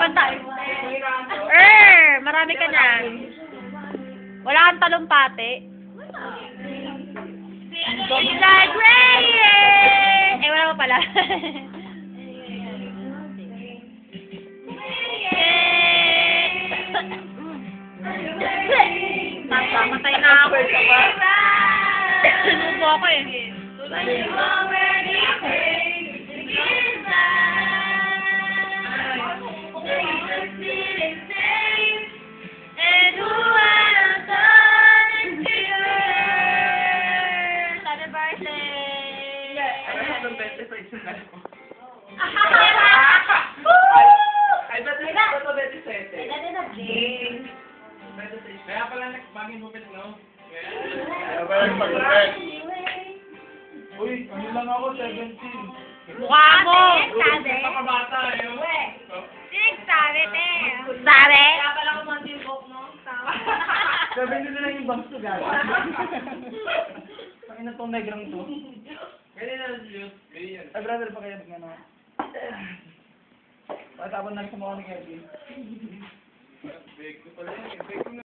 Kanta. Marami ka niyan. Wala kang talumpati. It's like rain! Eh, wala mo pala. Matay na ako. Sinubo ako eh. Ay, ba't ito 27? Kaya pala nagpangin mo no? Kaya ba yung pag-red? Uy, ano lang ako, 17. Mukha mo! Napakabata yun. Sabi? Kaya pala ko mantimbok, no? Tama. 17 na lang yung bangs to, gano'n. Ang ina tong negrang to. Pwede na lang yun. Ay, brother, pa kaya ano? Patapon na sa mukha ni Kevin. Big ko pala yun.